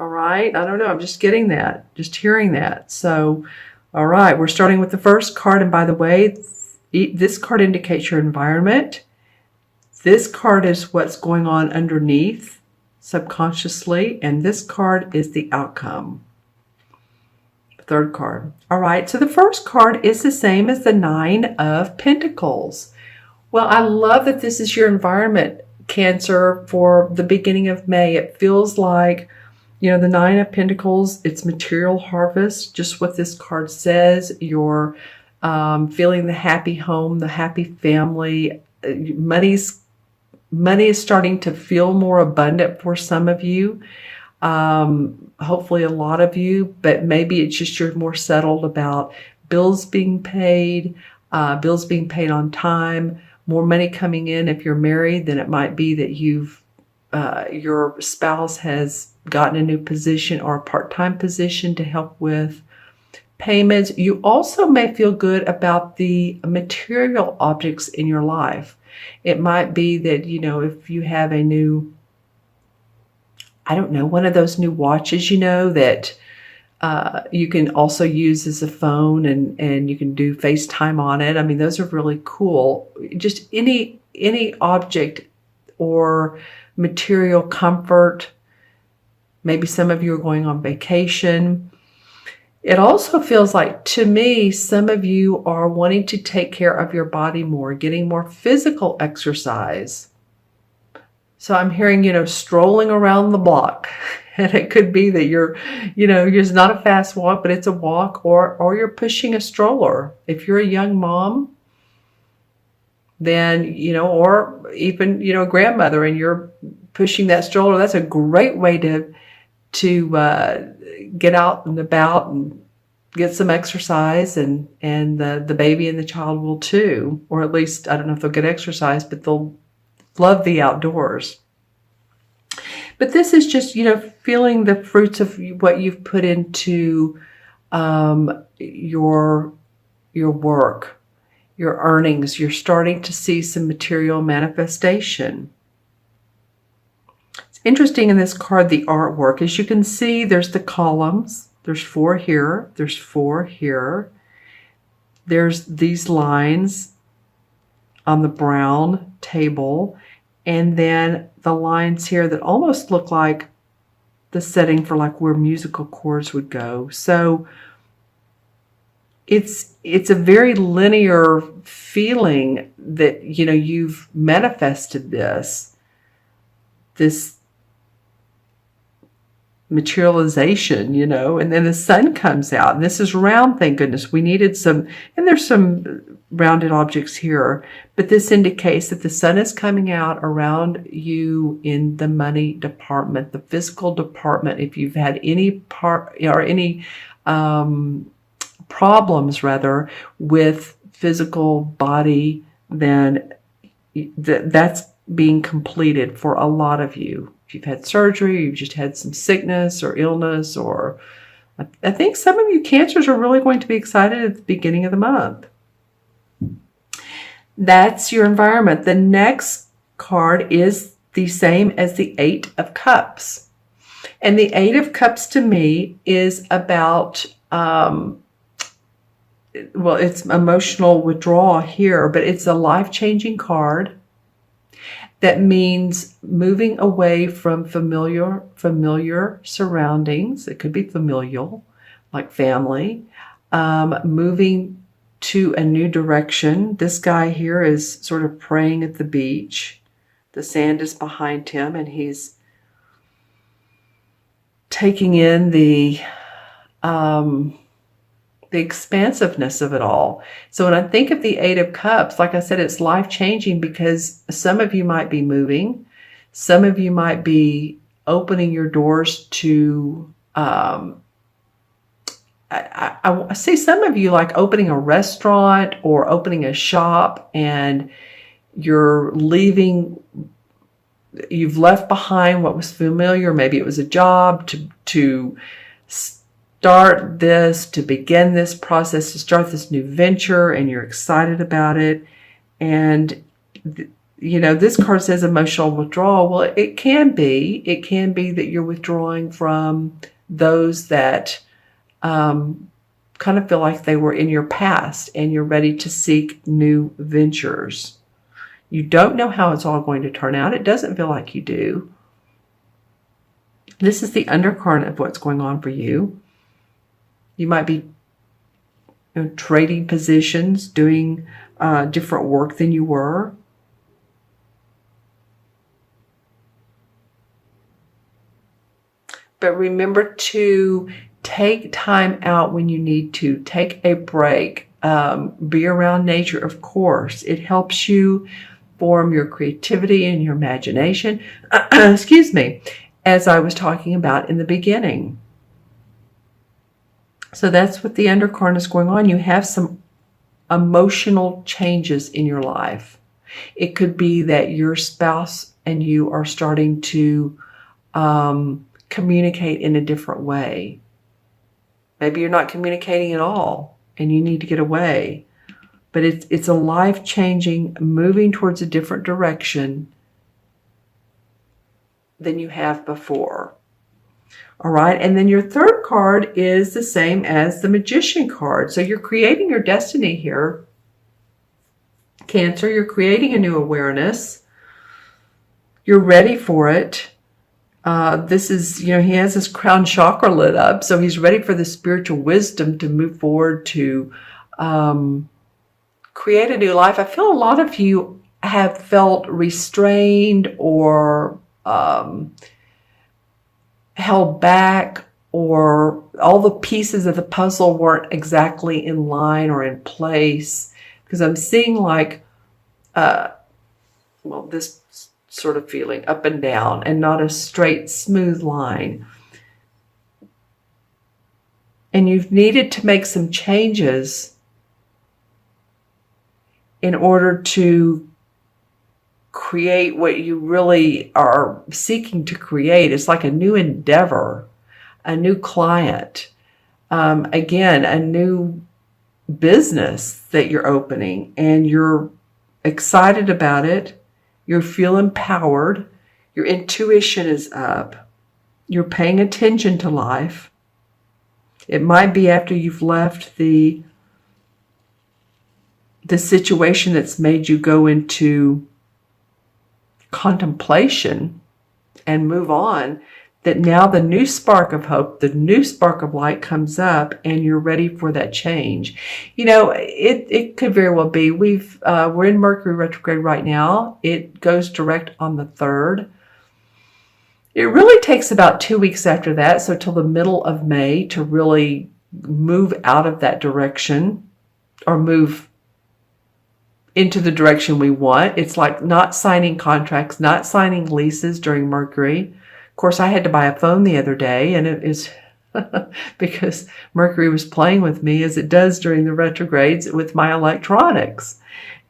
All right. I don't know. I'm just getting that, just hearing that. So, all right. We're starting with the first card. And by the way, this card indicates your environment. This card is what's going on underneath subconsciously. And this card is the outcome. Third card. All right. So the first card is the same as the Nine of Pentacles. Well, I love that this is your environment, Cancer, for the beginning of May. It feels like, you know, the Nine of Pentacles, it's material harvest, just what this card says. You're feeling the happy home, the happy family. Money is starting to feel more abundant for some of you. Hopefully a lot of you, but maybe it's just you're more settled about bills being paid on time, more money coming in. If you're married, then it might be that your spouse has gotten a new position or a part-time position to help with payments. You also may feel good about the material objects in your life. It might be that, you know, if you have a new, I don't know, one of those new watches, you know, that you can also use as a phone, and you can do FaceTime on it. I mean, those are really cool. Just any object or material comfort. Maybe some of you are going on vacation. It also feels like, to me, some of you are wanting to take care of your body more, getting more physical exercise. So I'm hearing, you know, strolling around the block. And it could be that you're, you know, it's not a fast walk, but it's a walk, or you're pushing a stroller. If you're a young mom, then, you know, or even, you know, grandmother, and you're pushing that stroller, that's a great way to get out and about and get some exercise, and the baby and the child will too, or at least, I don't know if they'll get exercise, but they'll love the outdoors. But this is just, you know, feeling the fruits of what you've put into your work, your earnings. You're starting to see some material manifestation. It's interesting in this card, the artwork. As you can see, there's the columns. There's 4 here. There's 4 here. There's these lines on the brown table. And then the lines here that almost look like the setting for like where musical chords would go. So it's a very linear feeling that, you know, you've manifested this materialization, you know, and then the sun comes out, and this is round. Thank goodness. We needed some, and there's some rounded objects here, but this indicates that the sun is coming out around you in the money department, the physical department. If you've had any problems rather with physical body, then that's being completed for a lot of you. If you've had surgery, you've just had some sickness or illness, or I think some of you Cancers are really going to be excited at the beginning of the month. That's your environment. The next card is the same as the 8 of Cups. And the 8 of Cups to me is about, well, it's emotional withdrawal here, but it's a life-changing card. That means moving away from familiar surroundings. It could be familial, like family. Moving to a new direction. This guy here is sort of praying at the beach. The sand is behind him, and he's taking in the expansiveness of it all. So when I think of the 8 of Cups, like I said, it's life-changing because some of you might be moving. Some of you might be opening your doors to, I see some of you like opening a restaurant or opening a shop, and you're leaving, you've left behind what was familiar. Maybe it was a job to start this, to begin this process, to start this new venture, and you're excited about it. And this card says emotional withdrawal. Well, it can be. It can be that you're withdrawing from those that kind of feel like they were in your past and you're ready to seek new ventures. You don't know how it's all going to turn out. It doesn't feel like you do. This is the undercurrent of what's going on for you. You might be trading positions, doing different work than you were. But remember to take time out when you need to. Take a break. Be around nature, of course. It helps you form your creativity and your imagination. Excuse me. As I was talking about in the beginning. So that's what the undercurrent is going on. You have some emotional changes in your life. It could be that your spouse and you are starting to communicate in a different way. Maybe you're not communicating at all and you need to get away. But it's a life-changing, moving towards a different direction than you have before. All right, and then your third card is the same as the Magician card. So you're creating your destiny here. Cancer, you're creating a new awareness. You're ready for it. This is, he has his crown chakra lit up, so he's ready for the spiritual wisdom to move forward to create a new life. I feel a lot of you have felt restrained or held back, or all the pieces of the puzzle weren't exactly in line or in place, because I'm seeing like, this sort of feeling up and down and not a straight, smooth line. And you've needed to make some changes in order to create what you really are seeking to create. It's like a new endeavor, a new client, again, a new business that you're opening, and you're excited about it. You feel empowered. Your intuition is up. You're paying attention to life. It might be after you've left the situation that's made you go into contemplation and move on, that now the new spark of hope, the new spark of light comes up and you're ready for that change. It could very well be. We're in Mercury retrograde right now. It goes direct on the 3rd. It really takes about 2 weeks after that, so till the middle of May, to really move out of that direction or move into the direction we want. It's like not signing contracts, not signing leases during Mercury. Of course, I had to buy a phone the other day, and it is because Mercury was playing with me, as it does during the retrogrades, with my electronics.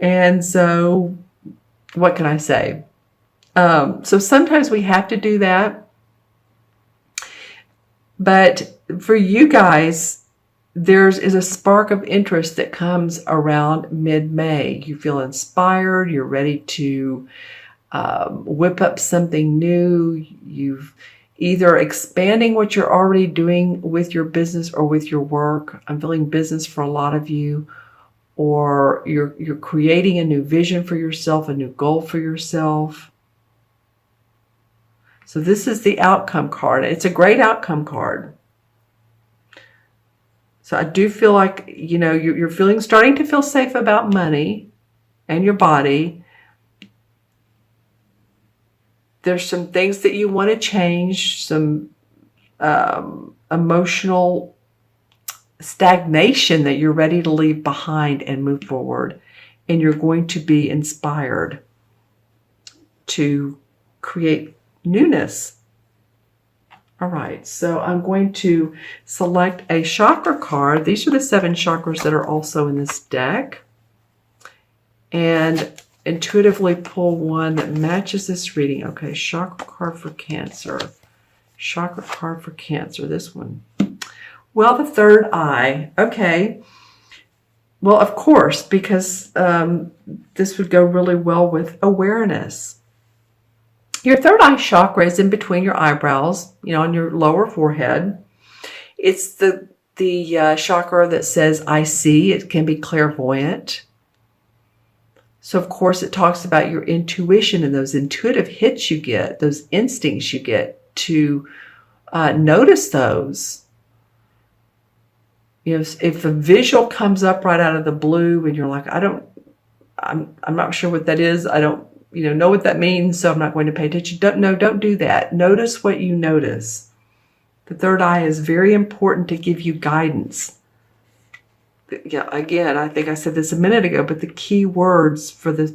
And so what can I say? So sometimes we have to do that. But for you guys, there is a spark of interest that comes around mid-May. You feel inspired. You're ready to whip up something new. You've either expanding what you're already doing with your business or with your work. I'm feeling business for a lot of you. Or you're creating a new vision for yourself, a new goal for yourself. So this is the outcome card. It's a great outcome card. So I do feel like, you're starting to feel safe about money and your body. There's some things that you want to change, some emotional stagnation that you're ready to leave behind and move forward. And you're going to be inspired to create newness. All right, so I'm going to select a chakra card. These are the 7 chakras that are also in this deck. And intuitively pull one that matches this reading. Okay, chakra card for Cancer. Chakra card for Cancer, this one. Well, the third eye. Okay. Well, of course, because this would go really well with awareness. Your third eye chakra is in between your eyebrows, on your lower forehead. It's the chakra that says, I see. It can be clairvoyant. So, of course, it talks about your intuition and those intuitive hits you get, those instincts you get to notice those. If a visual comes up right out of the blue and you're like, I'm not sure what that is. I don't, know what that means, so I'm not going to pay attention. Don't do that. Notice what you notice. The third eye is very important to give you guidance. Yeah, again, I think I said this a minute ago, but the key words for this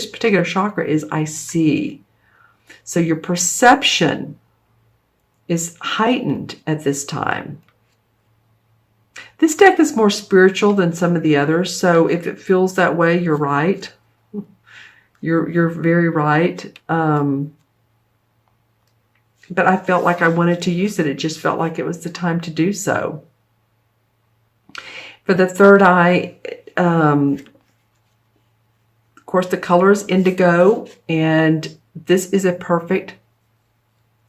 particular chakra is I see. So your perception is heightened at this time. This deck is more spiritual than some of the others, so if it feels that way, you're right. You're very right. But I felt like I wanted to use it. It just felt like it was the time to do so. For the third eye, of course, the color is indigo, and this is a perfect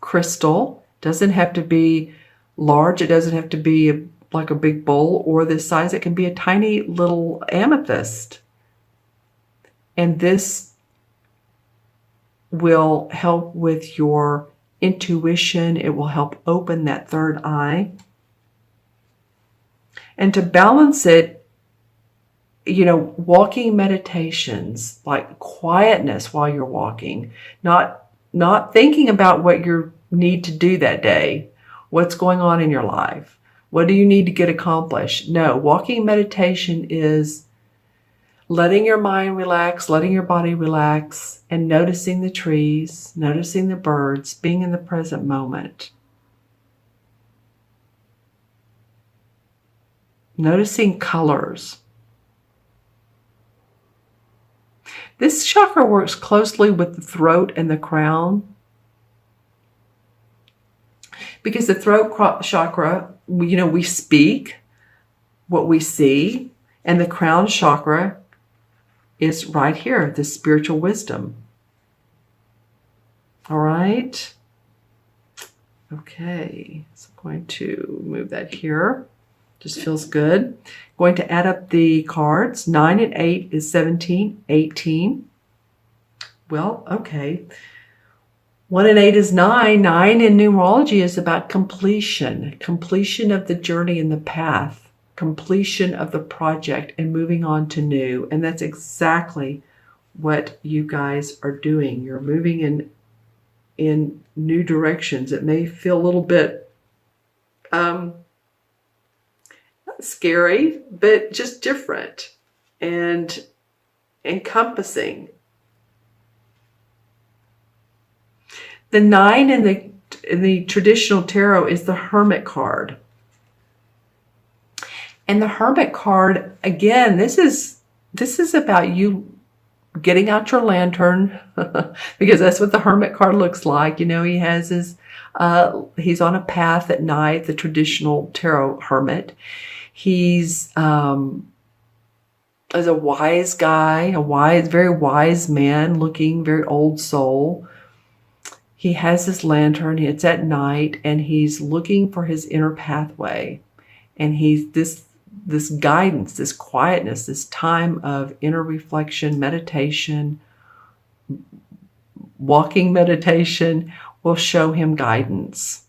crystal. It doesn't have to be large. It doesn't have to be like a big bowl or this size. It can be a tiny little amethyst. And this will help with your intuition. It will help open that third eye. And to balance it, walking meditations, like quietness while you're walking, not thinking about what you need to do that day, what's going on in your life, what do you need to get accomplished. No, walking meditation is letting your mind relax, letting your body relax, and noticing the trees, noticing the birds, being in the present moment. Noticing colors. This chakra works closely with the throat and the crown, because the throat chakra, we speak what we see, and the crown chakra is right here, the spiritual wisdom. All right. Okay, so I'm going to move that here. Just feels good. Going to add up the cards. 9 and 8 is 17, 18. Well, okay. 1 and 8 is 9. 9 in numerology is about completion. Completion of the journey and the path. Completion of the project and moving on to new. And that's exactly what you guys are doing. You're moving in new directions. It may feel a little bit not scary, but just different and encompassing. The 9 in the traditional tarot is the Hermit card. And the Hermit card, again, this is about you getting out your lantern, because that's what the Hermit card looks like. He has his, he's on a path at night, the traditional tarot hermit. He's is a wise guy, very wise man, looking very old soul. He has his lantern. It's at night, and he's looking for his inner pathway. And he's this guidance, this quietness, this time of inner reflection, meditation, walking meditation will show him guidance.